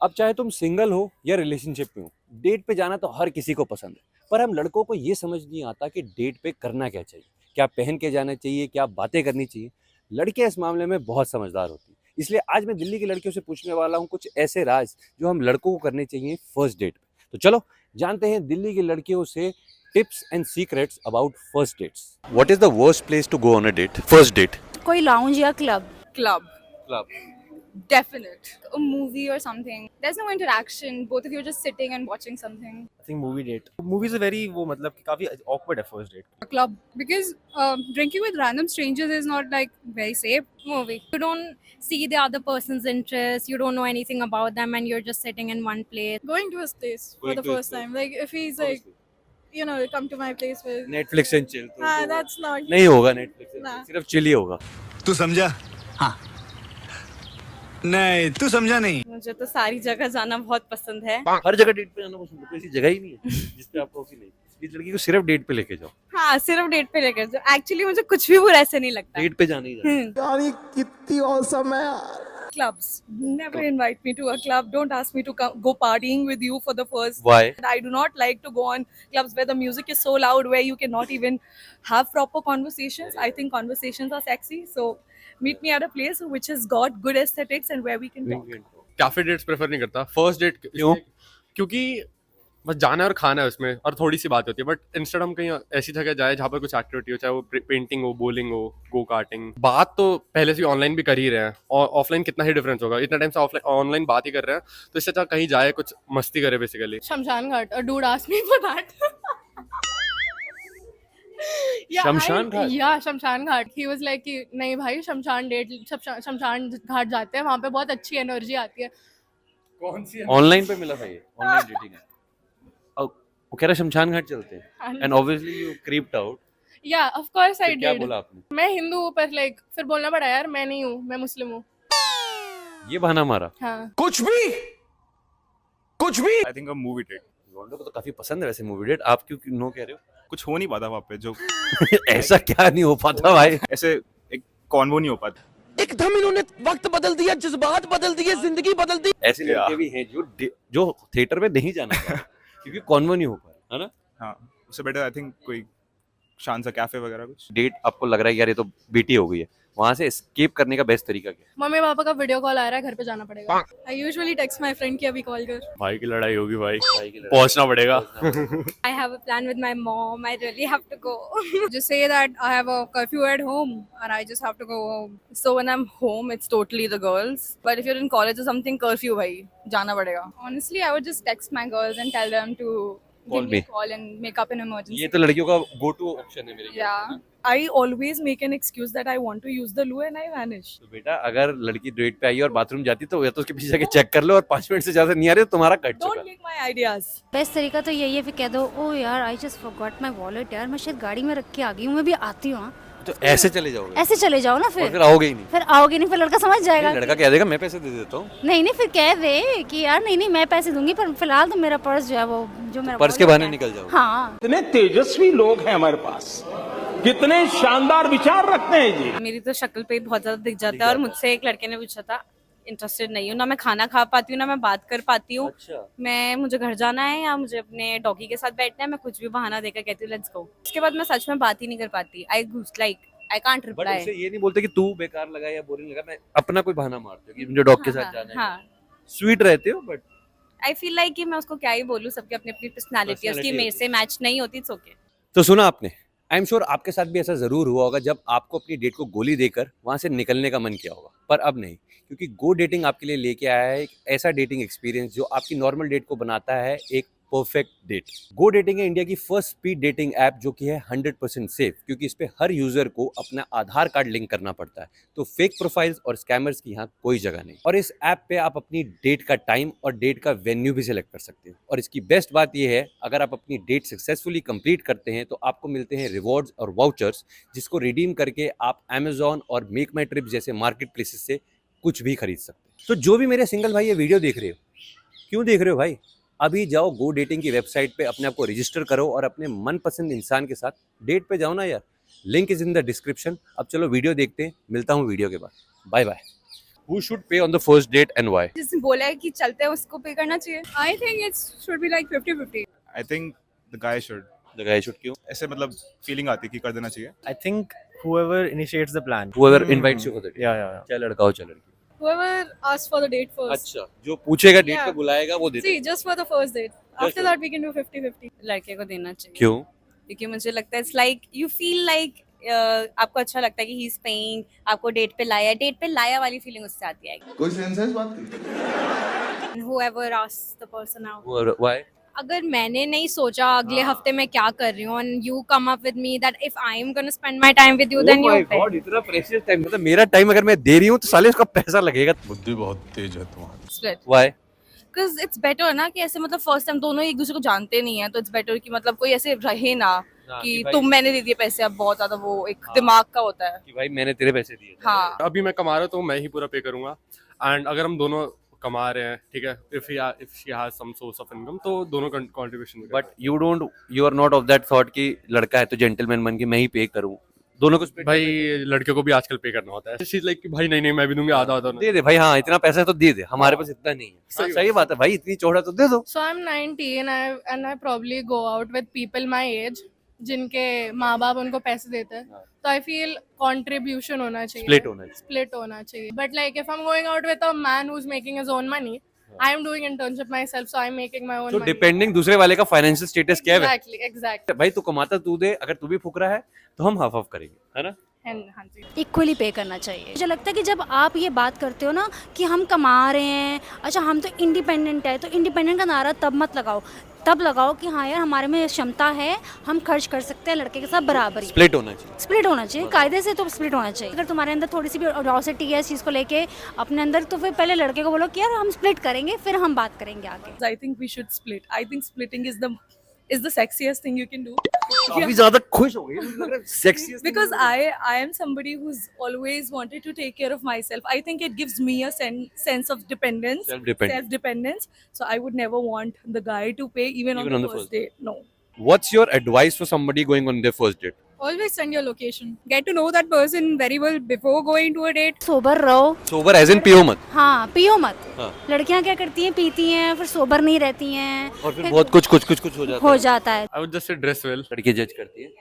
अब चाहे तुम सिंगल हो या रिलेशनशिप में हो, डेट पे जाना तो हर किसी को पसंद है। पर हम लड़कों को ये समझ नहीं आता कि डेट पे करना क्या चाहिए, क्या पहन के जाना चाहिए, क्या बातें करनी चाहिए। लड़कियां इस मामले में बहुत समझदार होती हैं। इसलिए आज मैं दिल्ली की लड़कियों से पूछने वाला हूँ कुछ ऐसे राज जो हम लड़कों को करने चाहिए फर्स्ट डेट पे। तो चलो जानते हैं दिल्ली की लड़कियों से tips and secrets about first dates. What is the worst place to go on a date? First date. कोई लाउंज या club. Club. Club. Definite. A movie or something. There's no interaction. Both of you are just sitting and watching something. I think movie date. Movies are very वो मतलब कि काफी awkward है first date. A club, because drinking with random strangers is not like very safe. Movie. You don't see the other person's interest. You don't know anything about them, and you're just sitting in one place. Going to his place for Going the to his first place. time, like if he's like, you know, come to my place with. Netflix and chill That's not. नहीं होगा, Netflix ना। सिर्फ chill ही होगा। तू समझा? हाँ। नहीं, तू समझा नहीं। मुझे तो सारी जगह जाना बहुत पसंद है. हर जगह डेट पे जाना पसंद है, ऐसी जगह ही नहीं है जिस पे आपको कि नहीं। इस लड़की को सिर्फ डेट पे लेके जाओ, हाँ, सिर्फ डेट पे लेकर जाओ. एक्चुअली मुझे कुछ भी बुरा ऐसे नहीं लगता. डेट पे जाना ही जाना। यार ये कितनी औसम है यार। Clubs. Never invite me to a club. Don't ask me to go partying with you for the first. Why? I do not like to go on clubs where the music is so loud, where you cannot even have proper conversations. I think conversations are sexy. So meet me at a place which has got good aesthetics and where we can talk. Cafe dates prefer नहीं करता first date क्यों? क्योंकि बस जाना है और खाना है उसमें और थोड़ी सी बात होती है. बट इंस्टेड हम कहीं ऐसी जगह जाए जहाँ पर कुछ एक्टिविटी हो, चाहे वो पेंटिंग हो, बोलिंग हो, गो कार्टिंग. बात तो पहले से ऑनलाइन भी कर ही रहे हैं और ऑफलाइन कितना ही डिफरेंस होगा. इतना टाइम से ऑफलाइन ऑनलाइन बात ही कर रहे हैं तो इससे अच्छा कहीं जाए, कुछ मस्ती करे basically. Shamshan Ghat. A dude asked me for that. शमशान घाट? Yeah, Shamshan Ghat. He was like कि नहीं भाई शमशान घाट जाते हैं, वहाँ पे बहुत अच्छी एनर्जी आती है. कौन सी ऑनलाइन पे मिला था ये, ऑनलाइन डेटिंग है। और वो कह रहा शमशान घाट चलते हैं and obviously you creeped out. Yeah, of course I क्या did. बोला आपने? मैं हिंदू हूँ पर लाइक फिर बोलना पड़ा यार, मैं नहीं हूँ, मैं मुस्लिम हूँ. ये बहाना मारा। हाँ. कुछ भी I think a movie date. Ronaldo को तो काफी पसंद है वैसे मूवी डेट, आप क्यों नो कह रहे हो? कुछ हो नहीं पाता वहाँ पे जो ऐसा क्या नहीं हो पाता भाई? ऐसे एक कॉन्वो नहीं हो पाता. एकदम इन्होंने वक्त बदल दिया, जज्बात बदल दिए, जिंदगी बदल दी। ऐसे लड़के भी हैं जो थिएटर में नहीं जाना चाहते क्योंकि कॉन्वो नहीं हो पाया, है ना? हाँ, उससे बेटर आई थिंक कोई शान सा कैफे वगैरह कुछ. डेट आपको लग रहा है यार ये तो बीटी हो गई है, वहां से एस्केप करने का बेस्ट तरीका क्या है? मम्मी पापा का वीडियो कॉल आ रहा है, घर पे जाना पड़ेगा. I usually text my friend कि अभी कॉल कर. भाई की लड़ाई होगी भाई, भाई की लड़ाई। पहुंचना पड़ेगा. I have a plan with my mom. I really have to go. Just say that I have a curfew at home and I just have to go home. So when I'm home, it's totally the girls. But if you're in college or something, curfew bhai, jana padega. Honestly, I would just text my girls and tell them to Call give me me. a call and make up an emergency. ये तो लड़कियों का go to option है मेरे ख्याल Yeah. से। I always make an excuse that I want to use the loo and I vanish. तो बेटा अगर लड़की डेट पे आई और बाथरूम जाती तो या तो उसके पीछे जाके चेक कर लो और 5 मिनट से ज्यादा नहीं आ रही तो तुम्हारा कट चुका। Don't take my ideas. Best तरीका तो यही है, फिर कह दो ओ यार I just forgot my wallet, यार मैं शायद गाड़ी में रख के आ गई हूँ, मैं भी आती हूँ. तो ऐसे चले जाओगे ऐसे चले जाओ ना, और फिर आओगे ही नहीं। फिर आओगे नहीं, फिर लड़का समझ जाएगा. लड़का कह देगा मैं पैसे दे देता हूँ, नहीं नहीं, फिर कह दे कि यार नहीं नहीं मैं पैसे दूंगी, पर फिलहाल तो मेरा पर्स जो है वो जो मेरा पर्स के wallet बहाने है. निकल जाओगे। हाँ. कितने तेजस्वी लोग हैं हमारे पास, कितने शानदार विचार रखते हैं जी. मेरी तो शक्ल पे ही बहुत ज्यादा दिख जाता है और मुझसे एक लड़के ने पूछा था, इंटरेस्टेड नहीं हूँ ना, मैं खाना खा पाती हूँ ना मैं बात कर पाती हूँ. मुझे घर जाना है या मुझे अपने डॉगी के साथ बैठना है, मैं कुछ भी बहाना देकर कहती हूँ लेट्स गो. उसके बाद मैं सच में बात ही नहीं कर पाती. I can't but reply. उसे ये नहीं बोलते कि तू बेकार लगा या बोरिंग लगा, मैं अपना कोई बहाना मारती हूँ कि मुझे डॉग के साथ जाना है। हाँ. स्वीट रहते हो बट आई फील लाइक कि मैं उसको क्या ही बोलूँ, सबकी अपनी अपनी पर्सनालिटी है, उसकी Personality मेरे से मैच नहीं होती. It's okay. तो सुना आपने, आई एम श्योर आपके साथ भी ऐसा जरूर हुआ होगा जब आपको अपनी डेट को गोली देकर वहां से निकलने का मन किया होगा, पर अब नहीं, क्योंकि गो डेटिंग आपके लिए लेके आया है एक ऐसा डेटिंग एक्सपीरियंस जो आपकी नॉर्मल डेट को बनाता है एक परफेक्ट डेट। गो डेटिंग है इंडिया की फर्स्ट स्पीड डेटिंग ऐप जो कि है 100% सेफ, क्योंकि इस पे हर यूजर को अपना आधार कार्ड लिंक करना पड़ता है, तो फेक प्रोफाइल्स और स्कैमर्स की यहाँ कोई जगह नहीं। और इस ऐप पे आप अपनी डेट का टाइम और डेट का वेन्यू भी सिलेक्ट कर सकते हैं। और इसकी बेस्ट बात यह है, अगर आप अपनी डेट सक्सेसफुली कंप्लीट करते हैं तो आपको मिलते हैं रिवॉर्ड्स और वाउचर्स, जिसको रिडीम करके आप अमेजॉन और मेक माई ट्रिप जैसे मार्केट प्लेसेस से कुछ भी खरीद सकते हैं। तो जो भी मेरे सिंगल भाई ये वीडियो देख रहे हो, क्यों देख रहे हो भाई? अभी जाओ गो डेटिंग की वेबसाइट पे अपने आप को रजिस्टर करो और अपने मनपसंद इंसान के साथ डेट पे जाओ ना यार। Link is in the description. अब चलो वीडियो देखते हैं, मिलता हूँ वीडियो के बाद। Bye bye. Who should pay on the first date and why? जिसने बोला है कि चलते हैं उसको पे करना चाहिए. I think it should be like 50-50. I think the guy should. The guy should क्यों? ऐसे मतलब फीलिंग आती है कि कर देना चाहिए. I think whoever initiates the plan. Whoever invites you for the date. Yeah. चाहे लड़का हो चाहे लड़की. Whoever asks for the date first. अच्छा, जो पूछेगा डेट Yeah. पे बुलाएगा वो देता See, just for the first date. After for- that, we can do 50-50. लड़के को देना चाहिए. क्यों? क्योंकि मुझे लगता है it's like you feel like आपको अच्छा लगता है कि ही इज पेइंग, आपको डेट पे लाया वाली फीलिंग उससे आती है. कोई सेंस है इस बात की? Whoever asks the person out. Why? अगर मैंने नहीं सोचा अगले हफ्ते मैं क्या कर रही हूँ and you come up with me that if I am gonna spend my time with you then Oh my you pay. God, इतना प्रेशियस टाइम मतलब मेरा टाइम अगर मैं दे रही हूँ तो साले उसका पैसा लगेगा. बुद्धि बहुत तेज है तुम्हारी. Split Why? Because it's better ना कि ऐसे मतलब फर्स्ट टाइम दोनों एक दूसरे को जानते नहीं है, तो इट्स बेटर कि मतलब कोई ऐसे रहे ना कि कि भाई- तुम मैंने दे दिए पैसे. अब बहुत ज्यादा वो एक दिमाग का होता है. कि भाई मैंने तेरे पैसे दिए थे. हाँ. अभी मैं कमा रहा हूँ तो मैं ही पूरा पे करूंगा. एंड अगर हम दोनों कमा रहे हैं, ठीक है, if she has some source of income तो दोनों contribution. But you are not of that thought कि लड़का है तो जेंटलमैन बन के मैं ही पे करूँ. दोनों को split भाई लड़कियों को भी आजकल पे करना होता है. चीज लाइक कि भाई नहीं मैं भी दूंगी आधा आधा. दे दे भाई. हाँ, इतना पैसा है तो दे दे. हमारे पास इतना नहीं है. हाँ, सही बात है भाई. इतनी चौड़ा तो दे दो. So I'm 19 and I probably go out with people my age जिनके माँ बाप उनको पैसे देते हैं. तो I feel contribution होना चाहिए. Split होना चाहिए. Split होना चाहिए. But like if I'm going out with a man who's making his own money, I am doing internship myself, so I'm making my own तो money. डिपेंडिंग दूसरे वाले का फाइनेंशियल स्टेटस क्या है. Exactly. भाई तू कमाता तू दे. अगर तू भी फुकरा है तो हम हाफ हाफ करेंगे, है ना. हाँ जी. इक्वली पे करना चाहिए. मुझे लगता है कि जब आप ये बात करते हो ना कि हम कमा रहे हैं, अच्छा हम तो इंडिपेंडेंट है, तो इंडिपेंडेंट का नारा तब मत लगाओ, तब लगाओ कि हाँ यार हमारे में क्षमता है, हम खर्च कर सकते हैं लड़के के साथ बराबरी. स्प्लिट होना चाहिए. स्प्लिट होना चाहिए कायदे से, तो स्प्लिट होना चाहिए. अगर तुम्हारे अंदर थोड़ी सी भी ऑडियोसिटी है इस चीज़ को लेके अपने अंदर, तो फिर पहले लड़के को बोलो कि यार हम स्प्लिट करेंगे, फिर हम बात करेंगे आगे. I think we should split. I think splitting is the sexiest thing you can do. काफी ज्यादा खुश हो गई. Sexy. Because I am somebody who's always wanted to take care of myself. I think it gives me a sense of dependence, self-dependence. So I would never want the guy to pay even on the first date. No. What's your advice for somebody going on their first date? Always send your location. Get to know that person very well before going to a date. Sober रहो. Sober as in पियो मत. हाँ पियो मत. हाँ. लड़कियां क्या करती हैं, पीती हैं फिर सोबर नहीं रहती हैं और फिर बहुत कुछ हो जाता है. I would just say dress well. लड़की जज करती है.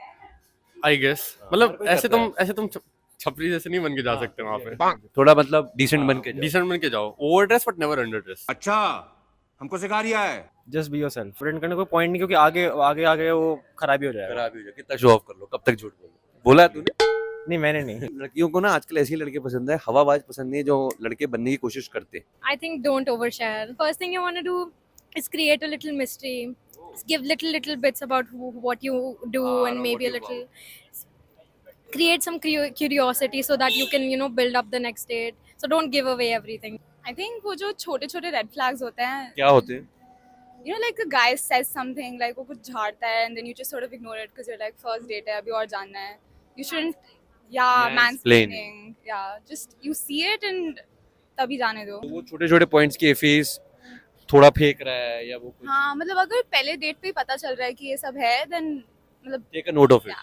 आई गेस मतलब ऐसे तुम छपरी जैसे नहीं बन के जा सकते वहाँ पे. थोड़ा मतलब डिसेंट बन के जाओ. डिसेंट बन के जाओ. Over dress but never under dress. अच्छा हमको सिखा रिया है. Just be yourself. फ्रेंड करने कोई पॉइंट नहीं, क्योंकि आगे वो खराबी हो जाएगा. खराब ही हो जाए. कितना शो ऑफ कर लो, कब तक झूठ बोलो. बोला तूने. नहीं मैंने नहीं. लड़कियों को ना आजकल ऐसी लड़के पसंद है, हवाबाज पसंद नहीं है, जो लड़के बनने की कोशिश करते हैं. I think don't overshare. First thing you want to do is create a little mystery. Give little bits about what you do and maybe a little create some curiosity so that you can build up the next date. So don't give away everything. I think वो जो छोटे-छोटे red flags होते हैं, क्या होते हैं? like a guy says something like वो कुछ झाड़ता है and then you just sort of ignore it because you're like first date है, अभी और जानना है. You shouldn't, mansplaining. Yeah, just you see it and तभी जाने दो. तो वो छोटे-छोटे पॉइंट्स की एफीस थोड़ा फेंक रहा है या वो कुछ. हाँ मतलब अगर पहले डेट पे ही पता चल रहा है कि ये सब है then मतलब take a note of it.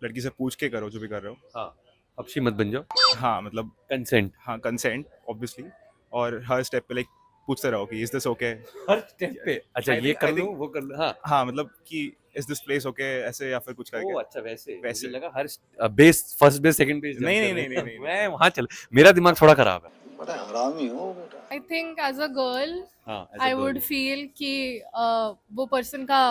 लड़की से पूछ के करो जो भी कर रहे हो. हाँ, अपशी मत बन जाओ. हाँ मतलब कंसेंट. हाँ कंसेंट ऑब्वियसली. और हर स्टेप पे लाइक पूछते रहो कि is this okay. Her step पे. अच्छा ये कर लो, वो कर लो. हाँ हाँ मतलब कि इज दिस प्लेस ओके ऐसे या फिर कुछ करके. ओह अच्छा वैसे वैसे। मुझे लगा हर base first base second base. नहीं। मैं वहाँ चल. मेरा दिमाग थोड़ा खराब है. बड़ा हरामी हो बेटा. I think as a girl, हाँ I would feel कि वो पर्सन का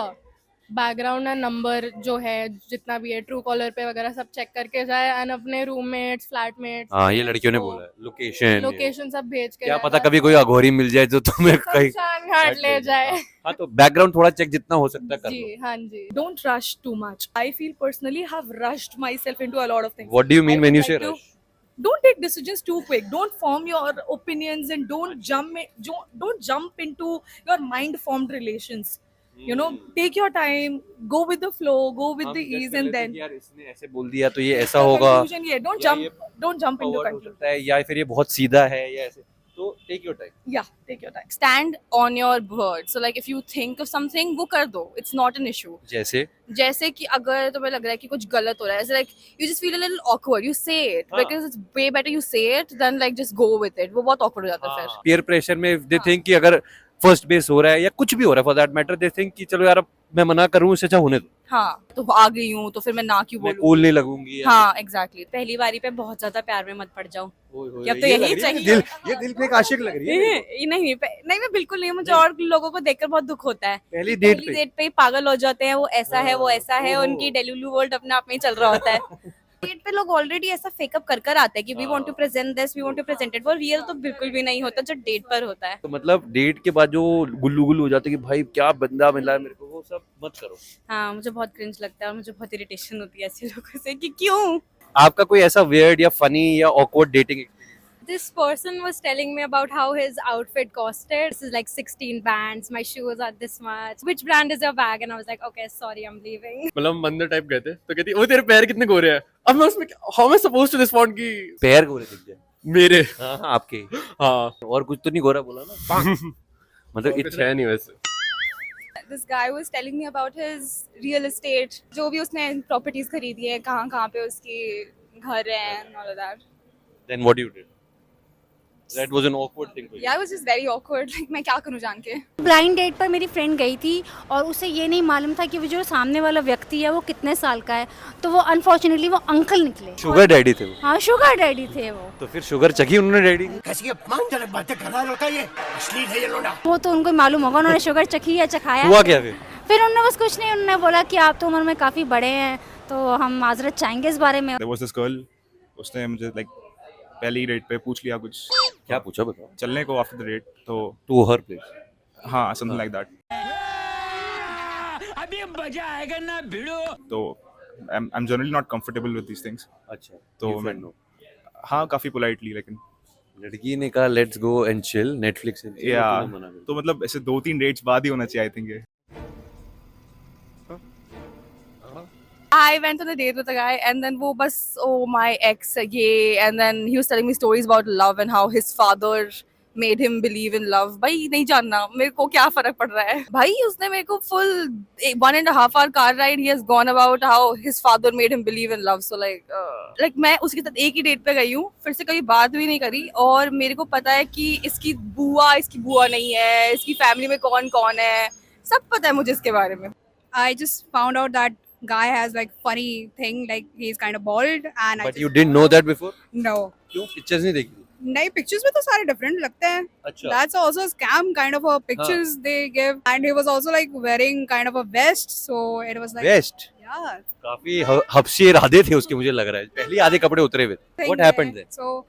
बैकग्राउंड और नंबर जो है जितना भी है ट्रू कॉलर पे वगैरह सब चेक करके जाए एंड अपने रूममेट्स फ्लैटमेट्स हाँ ये लड़कियों ने बोला है. लोकेशन सब भेज के क्या जाए. पता कभी कोई अघोरी मिल जाए जो तुम्हें कहीं. शमशान घाट ले जाए. हाँ तो बैकग्राउंड थोड़ा चेक जितना हो सकता है कर जी लो. हाँ जी. don't rush too much. I feel personally have rushed myself into a lot of things. What do you mean I when you would say like to- rush? Don't take decisions too quick. Don't form your opinions and don't jump into your mind formed relations. Take your time, go with the flow, go with the ease, and then यार इसने ऐसे बोल दिया तो ये ऐसा the होगा. conclusion, yeah, don't jump into forward हो conclusion. सकता है या फिर ये बहुत सीधा है या ऐसे. So take your time. Yeah, take your time. Stand on your word. So like if you think of something, वो कर दो. It's not an issue. जैसे कि अगर तुम्हें लग रहा है कि कुछ गलत हो रहा है, so like you just feel a little awkward. You say it because it's way better you say it than like just go with it. वो बहुत awkward हो जाता है फिर. Peer pressure में they think कि अगर फर्स्ट बेस हो रहा है या कुछ भी हो रहा है for that matter, they think कि चलो यार अब मैं मना करूँ इससे अच्छा होने दो. हाँ, तो आ गई हूँ तो फिर मैं ना क्यों मैं बोलूँ. कूल नहीं लगूंगी. हाँ, exactly. पहली बारी पे बहुत ज्यादा प्यार में मत पड़ जाओ. अब तो यही चाहिए. ये दिल पे एक आशिक लग रही है. नहीं मैं बिल्कुल नहीं. मुझे और लोगों को देखकर बहुत दुख होता है. पहली डेट पे ही पागल हो जाते हैं. वो ऐसा है, वो ऐसा है. उनकी डेलुलू वर्ल्ड अपने आप में ही चल रहा होता है. डेट पे लोग ऑलरेडी ऐसा फेकअप कर आते हैं कि we want to present this, we want to present it. वो रियल तो बिल्कुल भी नहीं होता जो डेट पर होता है. तो मतलब डेट के बाद जो गुल्लू गुल्लू हो जाते हैं कि भाई क्या बंदा मिला है मेरे को, वो सब मत करो. हाँ, मुझे बहुत क्रिंज लगता है और मुझे बहुत इरिटेशन होती है ऐसे लोगों से कि क्यों. आपका कोई ऐसा वियर्ड या फनी या awkward dating? This person was telling me about how his outfit costed. This is like 16 bands. My shoes are this much. Which brand is your bag? And I was like, okay, sorry, I'm leaving. मतलब हम बंदर type गए थे तो कहती वो तेरे पैर कितने गोरे हैं. अब मैं उसमें how am I supposed to respond कि पैर गोरे दिख जाए मेरे. हाँ आपके. हाँ, और कुछ तो नहीं गोरा बोला ना. मतलब कुछ है नहीं वैसे. This guy was telling me about his real estate. जो भी उसने प्रॉपर्टीज खरीदी है, कहाँ पे उसकी घर है and all of that. Then what you did? That was an awkward thing for you. Yeah, it was just very awkward. Like मैं क्या करूँ जान के. ब्लाइंड डेट पर मेरी फ्रेंड गई थी और उसे ये नहीं मालूम था कि वो जो सामने वाला व्यक्ति है वो कितने साल का है. तो वो अनफॉर्चुनेटली वो अंकल निकले. शुगर डैडी थे वो. हाँ, शुगर डैडी थे वो. तो फिर शुगर चखी उन्होंने डैडी की. कैसी अपमानजनक बातें कर रहा होता है ये. अश्लील है ये लोड़ा. वो तो उनको मालूम होगा उन्होंने शुगर चखी या चखाया. हुआ क्या फिर? फिर उन्होंने बस कुछ नहीं, उन्होंने बोला कि आप तो उम्र में काफ़ी बड़े हैं तो हम माजरत चाहेंगे इस बारे में. There was this girl, उसने मुझे like पहली डेट पे पूछ लिया कुछ. क्या पूछा बताओ? चलने को आफ्टर द डेट. तो टू हर प्लेस. हाँ, समथिंग लाइक दैट. अभी मजा आएगा ना भिड़ो. तो I'm generally not comfortable with these things. अच्छा. तो मैं हाँ काफी पोलाइटली, लेकिन लड़की ने कहा let's go and chill Netflix. या तो मतलब ऐसे 2-3 डेट्स बाद ही होना चाहिए आई थिंक. ये I went on a date with a guy and then वो बस oh my ex ये and then he was telling me stories about love and how his father made him believe in love. भाई नहीं जानना मेरे को क्या फर्क पड़ रहा है. भाई उसने मेरे को full 1.5 hour car ride he has gone about how his father made him believe in love. So like मैं उसके साथ एक ही डेट पे गई हूँ, फिर से कभी बात भी नहीं करी और मेरे को पता है कि इसकी बुआ नहीं है, इसकी फैमिली में कौन कौन है, सब पता है मुझे इसके बारे में. I just found out that guy has like funny thing, like he's kind of bald and But you didn't know that before? no. क्यों? पिक्चर्स नहीं देखी? नहीं, pictures में तो सारे different लगते हैं. अच्छा. That's also a scam kind of a pictures they give, and he was also like wearing kind of a vest, so it was like West. yeah. काफी हबशी इरादे थे उसके, मुझे लग रहा है. पहले आधे कपड़े उतरे हुए. thing What happened there. then? So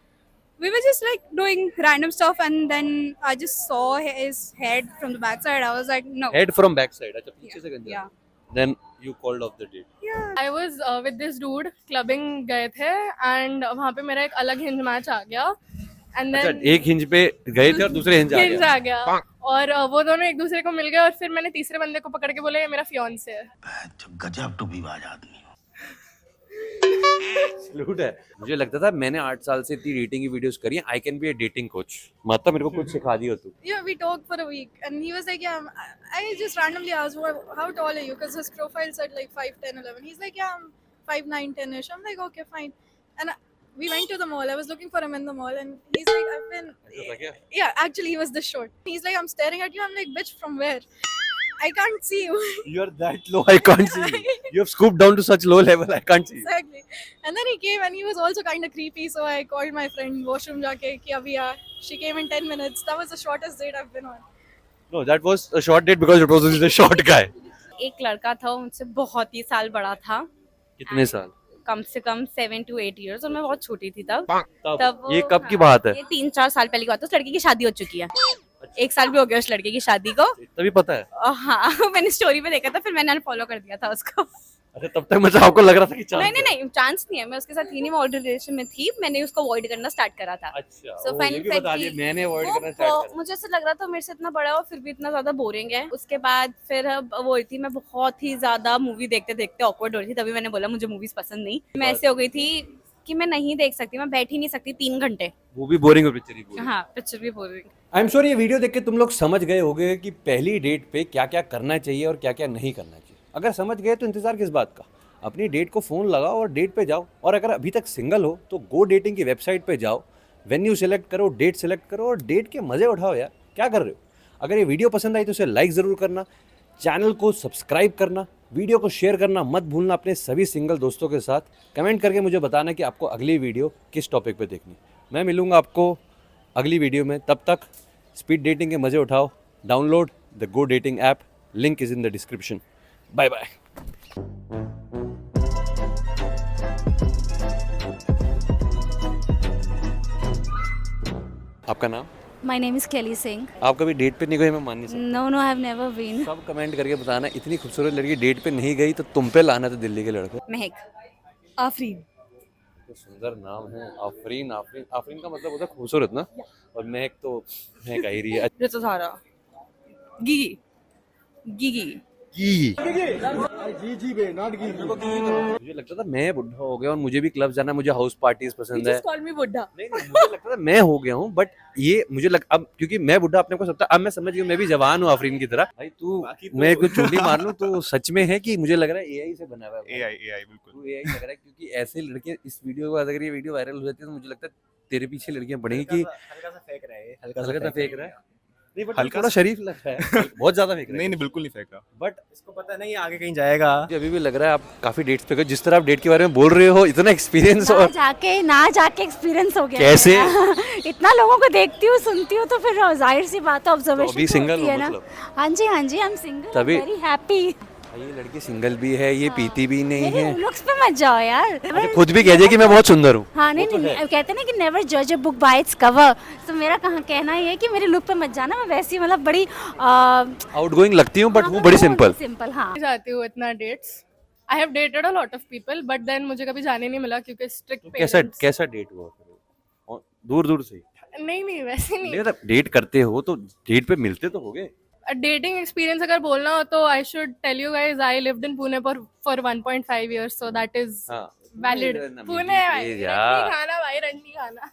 we were just like doing random stuff, and then I just saw his head from the backside. I was like, no. Head from backside. अच्छा पीछे से गंजा. Yeah. Then you called off the date. I was with this dude clubbing गए थे and वहाँ पे मेरा एक अलग हिंज मैच आ गया and अच्छा then एक हिंज पे गए थे और दूसरे हिंज आ हिंज गया. आ गया और वो दोनों एक दूसरे को मिल गए और फिर मैंने तीसरे बंदे को पकड़ के बोला ये मेरा फियांसे है. गजब टू बी बाज आदमी. सैल्यूट है. मुझे लगता था मैंने 8 साल से इतनी डेटिंग की वीडियोस करी हैं. I can be a dating coach. माता मेरे को कुछ सिखा दियो तू. Yeah, we talked for a week and he was like, yeah, I just randomly asked, how tall are you? Because his profile said like 5, 10, 11. He's like, yeah, I'm 5, 9, 10ish. I'm like, okay, fine. And we went to the mall. I was looking for him in the mall and he's like, I've been, yeah, actually he was this short. He's like, I'm staring at you. I'm like, bitch, from where? I can't see you. You're that low. I can't see you. You have scooped down to such low level. I can't see you. Exactly. And then he came and he was also kind of creepy. So I called my friend washroom जाके कि अभी आ. She came in 10 minutes. That was the shortest date I've been on. No, that was a short date because it was the short guy. एक लड़का था उनसे बहुत ही साल बड़ा था. कितने साल? कम से कम 7 to 8 years और मैं बहुत छोटी थी तब. तब ये कब की बात है? ये 3-4 साल पहले की बात है. उस लड़की की शादी हो चुकी है. 1 साल भी हो गया उस लड़के की शादी को. तभी पता है. हाँ मैंने स्टोरी पे देखा था फिर मैंने अनफॉलो कर दिया था उसको. अच्छा तब तक मतलब आपको लग रहा था कि चांस नहीं चांस नहीं है. मैं उसके साथ ही नहीं, मैं ऑलरेडी रिलेशन में थी. मैंने उसको अवॉइड करना स्टार्ट करा था. अच्छा. So ये भी बता दिए मैंने अवॉइड करना स्टार्ट करा. मुझे ऐसा लग रहा था मेरे से इतना बड़ा हो फिर भी इतना ज्यादा बोरिंग है. उसके बाद फिर वो हुई थी मैं बहुत ही ज्यादा मूवी देखते देखते ऑकवर्ड हो रही थी. तभी मैंने बोला मुझे मूवीज पसंद नहीं. मैं ऐसे हो गई थी कि मैं नहीं देख सकती, मैं बैठ ही नहीं सकती 3 घंटे। वो भी बोरिंग और पिक्चर ही बोरिंग। हाँ, पिक्चर भी बोरिंग। आई एम श्योर ये वीडियो देख के तुम लोग समझ गए होगे कि पहली डेट पे क्या क्या करना चाहिए और क्या क्या नहीं करना चाहिए। अगर समझ गए तो इंतजार किस बात का, अपनी डेट को फ़ोन लगाओ और डेट पे जाओ। और अगर अभी तक सिंगल हो तो गो डेटिंग की वेबसाइट पे जाओ, वेन्यू सेलेक्ट करो, डेट सेलेक्ट करो और डेट के मज़े उठाओ यार। क्या कर रहे हो? अगर ये वीडियो पसंद आई तो उसे लाइक ज़रूर करना, चैनल को सब्सक्राइब करना, वीडियो को शेयर करना मत भूलना अपने सभी सिंगल दोस्तों के साथ। कमेंट करके मुझे बताना कि आपको अगली वीडियो किस टॉपिक पे देखनी। मैं मिलूंगा आपको अगली वीडियो में, तब तक स्पीड डेटिंग के मज़े उठाओ। Download the go dating app, link is in the description. Bye bye. आपका नाम? माय नेम इज़ केली सिंह। आप कभी डेट पे नहीं गए? मैं मान नहीं सकता। No no, I have never been. सब कमेंट करके बताना, इतनी खूबसूरत लड़की डेट पे नहीं गई तो तुम पे लाना था दिल्ली के लड़के। महक। आफरीन। तो सुंदर नाम है, आफरीन। आफरीन, आफरीन का मतलब होता है खूबसूरत ना, और महक तो महक आ ही रही है। ऋतुधारा। गीगी। गीगी। मुझे लगता था मैं बुढ़ा हो गया और मुझे भी क्लब जाना, मुझे हाउस पार्टीज पसंद है। कॉल मी बुड्ढा। नहीं, मुझे लगता था मैं हो गया हूँ, बट ये मुझे अब क्योंकि मैं बुढ़ा अपने को सकता, अब मैं समझ गया मैं भी जवान हूँ आफरीन की तरह। भाई तू मैं कुछ चुगली मार लूँ तो सच में है कि मुझे लग रहा है एआई से बना हुआ है। एआई बिल्कुल। तू एआई लग रहा है, क्योंकि ऐसे लड़के इस वीडियो को अगर ये वीडियो वायरल हो जाती है तो मुझे लगता है तेरे पीछे लड़कियां पड़ेंगी कि हल्का सा फेंक रहा है, हल्का सा फेंक रहा है। नहीं, बट हल्का थोड़ा सा- शरीफ लग रहा है। बहुत ज्यादा फेंक रहा है। नहीं बिल्कुल नहीं फेंक रहा। बट इसको पता नहीं आगे कहीं जाएगा। मुझे अभी भी लग रहा है आप काफी डेट्स पे गए, जिस तरह आप डेट के बारे में बोल रहे हो, इतना एक्सपीरियंस। ना और जाके एक्सपीरियंस हो गया। कैसे? इतना लोगों को देखती हूँ, सुनती हूँ, तो फिर जाहिर सी बात है, ऑब्जर्वेशन अभी single हो है ना। मतलब? हाँ जी, आई एम सिंगल, तभी- वेरी हैप्पी। ये लड़की सिंगल भी है, ये पीती भी नहीं है। लुक्स पे मत जाओ यार। अच्छा, खुद भी कह दे कि मैं बहुत सुंदर हूँ। हाँ नहीं नहीं, कहते हैं ना कि नेवर जज a book by its cover. तो मेरा कहना ये है कि मेरे लुक पे मत जाना। मैं वैसी मतलब बड़ी आउटगोइंग लगती हूँ, बट हूँ बड़ी सिंपल। सिंपल। हाँ, जाती हूँ इतना dates. I have dated a lot of people but then मुझे कभी जाने नहीं मिला क्योंकि स्ट्रिक्ट तो कैसा डेट हुआ फिर? दूर दूर से? नहीं वैसे नहीं, मतलब डेट करते हो तो डेट पे मिलते तो होगे। डेटिंग एक्सपीरियंस अगर बोलना हो तो I should tell you guys I lived in Pune for 1.5 years so that is हाँ, वैलिड। ना, पुणे please यार। भाई रंडी खाना